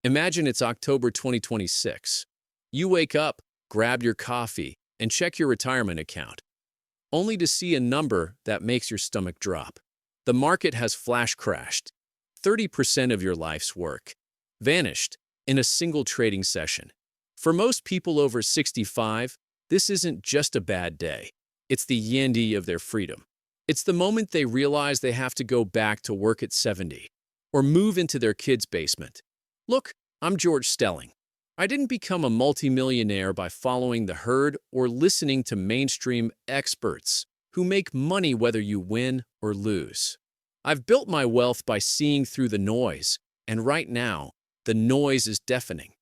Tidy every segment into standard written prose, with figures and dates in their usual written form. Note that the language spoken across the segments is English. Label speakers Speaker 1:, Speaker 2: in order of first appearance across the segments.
Speaker 1: Imagine it's October 2026. You wake up, grab your coffee, and check your retirement account, only to see a number that makes your stomach drop. The market has flash crashed. 30% of your life's work vanished in a single trading session. For most people over 65, this isn't just a bad day. It's the yandy of their freedom. It's the moment they realize they have to go back to work at 70 or move into their kid's basement. Look, I'm George Stelling. I didn't become a multimillionaire by following the herd or listening to mainstream experts who make money whether you win or lose. I've built my wealth by seeing through the noise, and right now, the noise is deafening.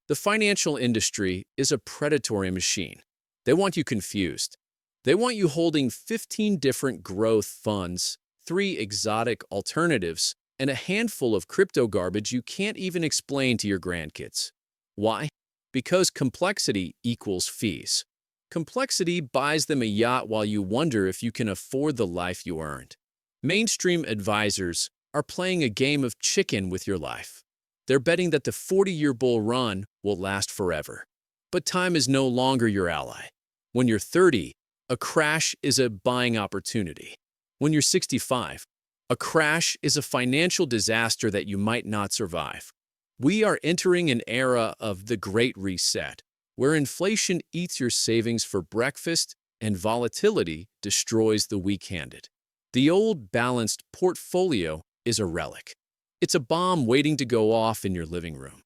Speaker 1: The financial industry is a predatory machine. They want you confused. They want you holding 15 different growth funds, 3 exotic alternatives, and a handful of crypto garbage you can't even explain to your grandkids. Why? Because complexity equals fees. Complexity buys them a yacht while you wonder if you can afford the life you earned. Mainstream advisors are playing a game of chicken with your life. They're betting that the 40-year bull run will last forever. But time is no longer your ally. When you're 30, a crash is a buying opportunity. When you're 65, a crash is a financial disaster that you might not survive. We are entering an era of the Great Reset, where inflation eats your savings for breakfast and volatility destroys the weak-handed. The old balanced portfolio is a relic. It's a bomb waiting to go off in your living room.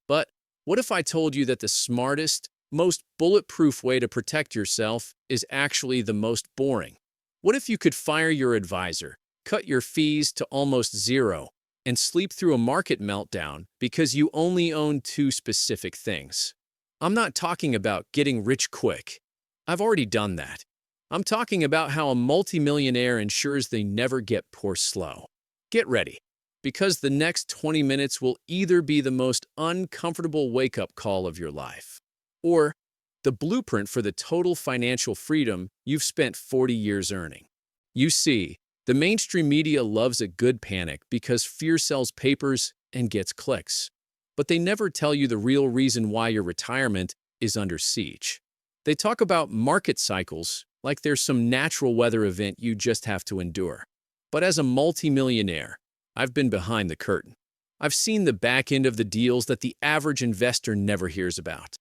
Speaker 1: But what if I told you that the smartest, most bulletproof way to protect yourself is actually the most boring? What if you could fire your advisor, cut your fees to almost zero, and sleep through a market meltdown because you only own 2 specific things? I'm not talking about getting rich quick. I've already done that. I'm talking about how a multimillionaire ensures they never get poor slow. Get ready, because the next 20 minutes will either be the most uncomfortable wake-up call of your life, or the blueprint for the total financial freedom you've spent 40 years earning. You see, the mainstream media loves a good panic because fear sells papers and gets clicks. But they never tell you the real reason why your retirement is under siege. They talk about market cycles like there's some natural weather event you just have to endure. But as a multimillionaire, I've been behind the curtain. I've seen the back end of the deals that the average investor never hears about.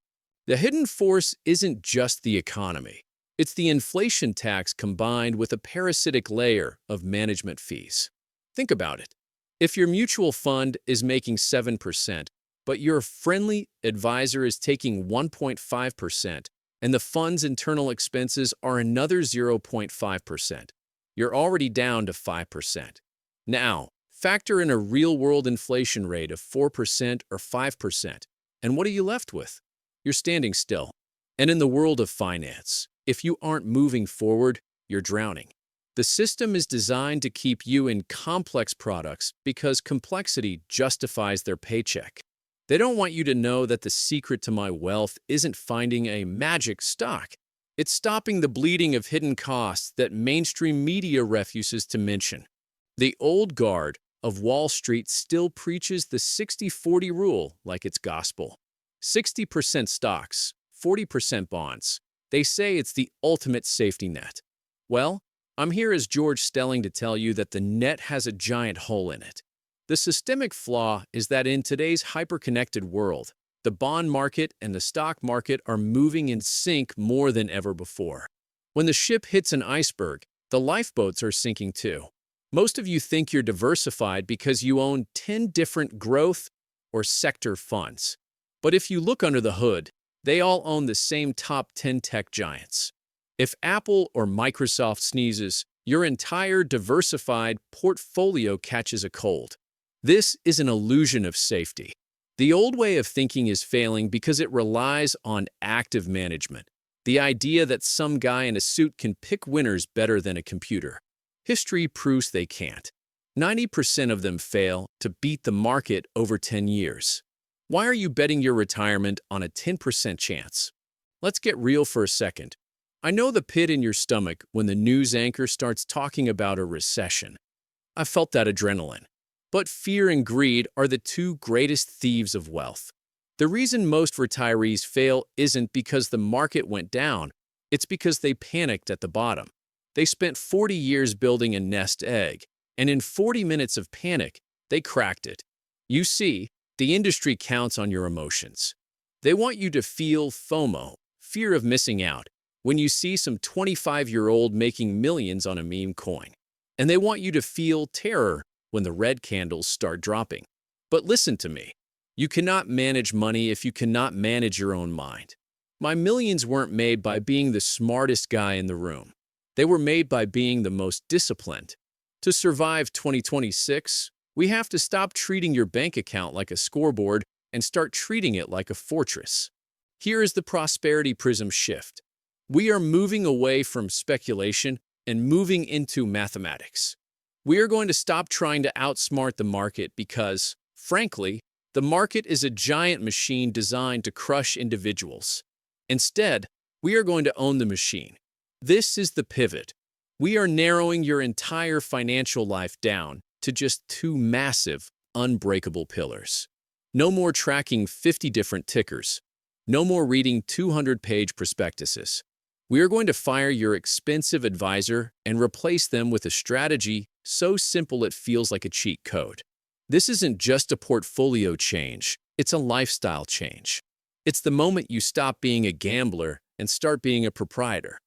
Speaker 1: The hidden force isn't just the economy. It's the inflation tax combined with a parasitic layer of management fees. Think about it. If your mutual fund is making 7%, but your friendly advisor is taking 1.5%, and the fund's internal expenses are another 0.5%, you're already down to 5%. Now, factor in a real-world inflation rate of 4% or 5%, and what are you left with? You're standing still. And in the world of finance, if you aren't moving forward, you're drowning. The system is designed to keep you in complex products because complexity justifies their paycheck. They don't want you to know that the secret to my wealth isn't finding a magic stock. It's stopping the bleeding of hidden costs that mainstream media refuses to mention. The old guard of Wall Street still preaches the 60-40 rule like it's gospel. 60% stocks, 40% bonds. They say it's the ultimate safety net. Well, I'm here as George Stelling to tell you that the net has a giant hole in it. The systemic flaw is that in today's hyper-connected world, the bond market and the stock market are moving in sync more than ever before. When the ship hits an iceberg, the lifeboats are sinking too. Most of you think you're diversified because you own 10 different growth or sector funds. But if you look under the hood, they all own the same top 10 tech giants. If Apple or Microsoft sneezes, your entire diversified portfolio catches a cold. This is an illusion of safety. The old way of thinking is failing because it relies on active management, the idea that some guy in a suit can pick winners better than a computer. History proves they can't. 90% of them fail to beat the market over 10 years. Why are you betting your retirement on a 10% chance? Let's get real for a second. I know the pit in your stomach when the news anchor starts talking about a recession. I felt that adrenaline. But fear and greed are the two greatest thieves of wealth. The reason most retirees fail isn't because the market went down, it's because they panicked at the bottom. They spent 40 years building a nest egg, and in 40 minutes of panic, they cracked it. You see, the industry counts on your emotions. They want you to feel FOMO, fear of missing out, when you see some 25-year-old making millions on a meme coin. And they want you to feel terror when the red candles start dropping. But listen to me. You cannot manage money if you cannot manage your own mind. My millions weren't made by being the smartest guy in the room. They were made by being the most disciplined. To survive 2026, we have to stop treating your bank account like a scoreboard and start treating it like a fortress. Here is the prosperity prism shift. We are moving away from speculation and moving into mathematics. We are going to stop trying to outsmart the market because, frankly, the market is a giant machine designed to crush individuals. Instead, we are going to own the machine. This is the pivot. We are narrowing your entire financial life down to just two massive, unbreakable pillars. No more tracking 50 different tickers. No more reading 200-page prospectuses. We are going to fire your expensive advisor and replace them with a strategy so simple it feels like a cheat code. This isn't just a portfolio change, it's a lifestyle change. It's the moment you stop being a gambler and start being a proprietor.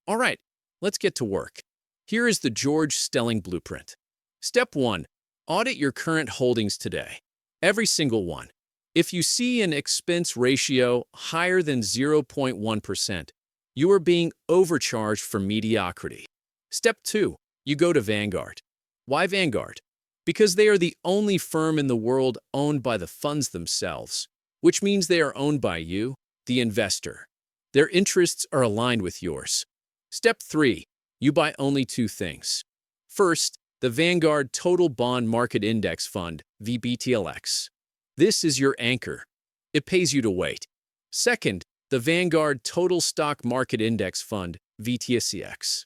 Speaker 1: All right, let's get to work. Here is the George Stelling blueprint. Step 1. Audit your current holdings today. Every single one. If you see an expense ratio higher than 0.1%, you are being overcharged for mediocrity. Step 2. You go to Vanguard. Why Vanguard? Because they are the only firm in the world owned by the funds themselves, which means they are owned by you, the investor. Their interests are aligned with yours. Step 3. You buy only two things. First, the Vanguard Total Bond Market Index Fund, VBTLX. This is your anchor. It pays you to wait. Second, the Vanguard Total Stock Market Index Fund, VTSCX.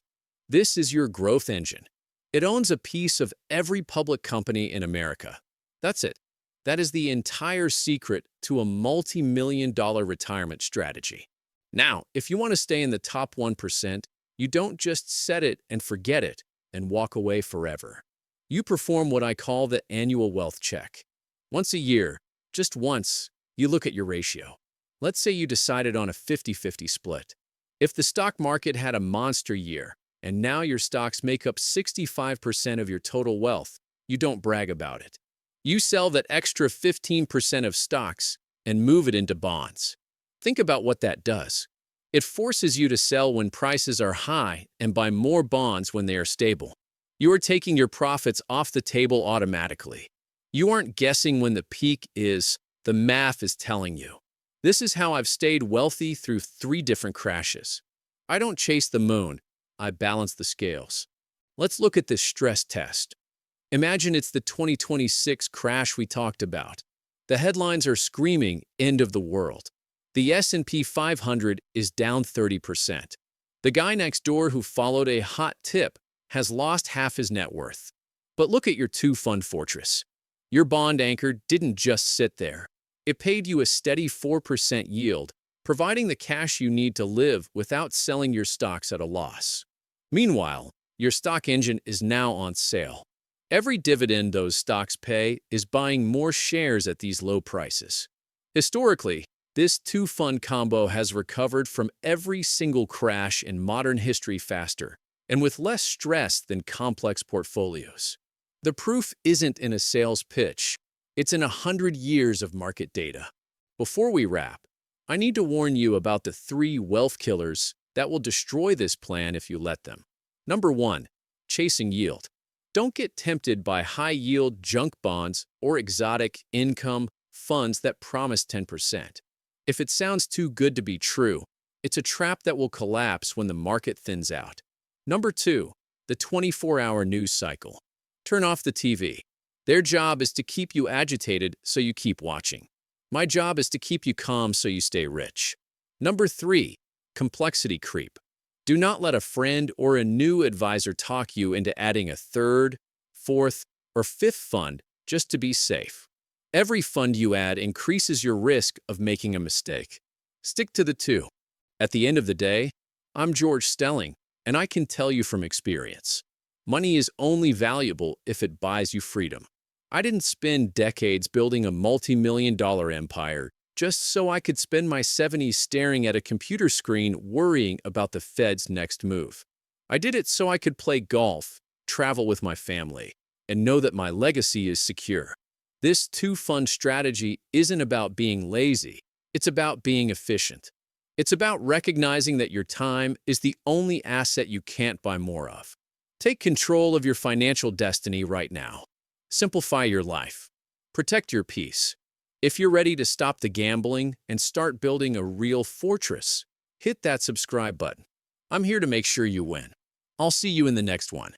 Speaker 1: This is your growth engine. It owns a piece of every public company in America. That's it. That is the entire secret to a multi-million-dollar retirement strategy. Now, if you want to stay in the top 1%, you don't just set it and forget it and walk away forever. You perform what I call the annual wealth check. Once a year, just once, you look at your ratio. Let's say you decided on a 50-50 split. If the stock market had a monster year, and now your stocks make up 65% of your total wealth, you don't brag about it. You sell that extra 15% of stocks and move it into bonds. Think about what that does. It forces you to sell when prices are high and buy more bonds when they are stable. You are taking your profits off the table automatically. You aren't guessing when the peak is, the math is telling you. This is how I've stayed wealthy through 3 different crashes. I don't chase the moon, I balance the scales. Let's look at this stress test. Imagine it's the 2026 crash we talked about. The headlines are screaming, end of the world. The S&P 500 is down 30%. The guy next door who followed a hot tip has lost half his net worth. But look at your two-fund fortress. Your bond anchor didn't just sit there. It paid you a steady 4% yield, providing the cash you need to live without selling your stocks at a loss. Meanwhile, your stock engine is now on sale. Every dividend those stocks pay is buying more shares at these low prices. Historically, this two-fund combo has recovered from every single crash in modern history faster and with less stress than complex portfolios. The proof isn't in a sales pitch. It's in 100 years of market data. Before we wrap, I need to warn you about the 3 wealth killers that will destroy this plan if you let them. Number 1, chasing yield. Don't get tempted by high-yield junk bonds or exotic income funds that promise 10%. If it sounds too good to be true, it's a trap that will collapse when the market thins out. Number 2, the 24-hour news cycle. Turn off the TV. Their job is to keep you agitated so you keep watching. My job is to keep you calm so you stay rich. Number 3, complexity creep. Do not let a friend or a new advisor talk you into adding a 3rd, 4th, or 5th fund just to be safe. Every fund you add increases your risk of making a mistake. Stick to the two. At the end of the day, I'm George Stelling, and I can tell you from experience, money is only valuable if it buys you freedom. I didn't spend decades building a multi-million-dollar empire just so I could spend my 70s staring at a computer screen worrying about the Fed's next move. I did it so I could play golf, travel with my family, and know that my legacy is secure. This two-fund strategy isn't about being lazy. It's about being efficient. It's about recognizing that your time is the only asset you can't buy more of. Take control of your financial destiny right now. Simplify your life. Protect your peace. If you're ready to stop the gambling and start building a real fortress, hit that subscribe button. I'm here to make sure you win. I'll see you in the next one.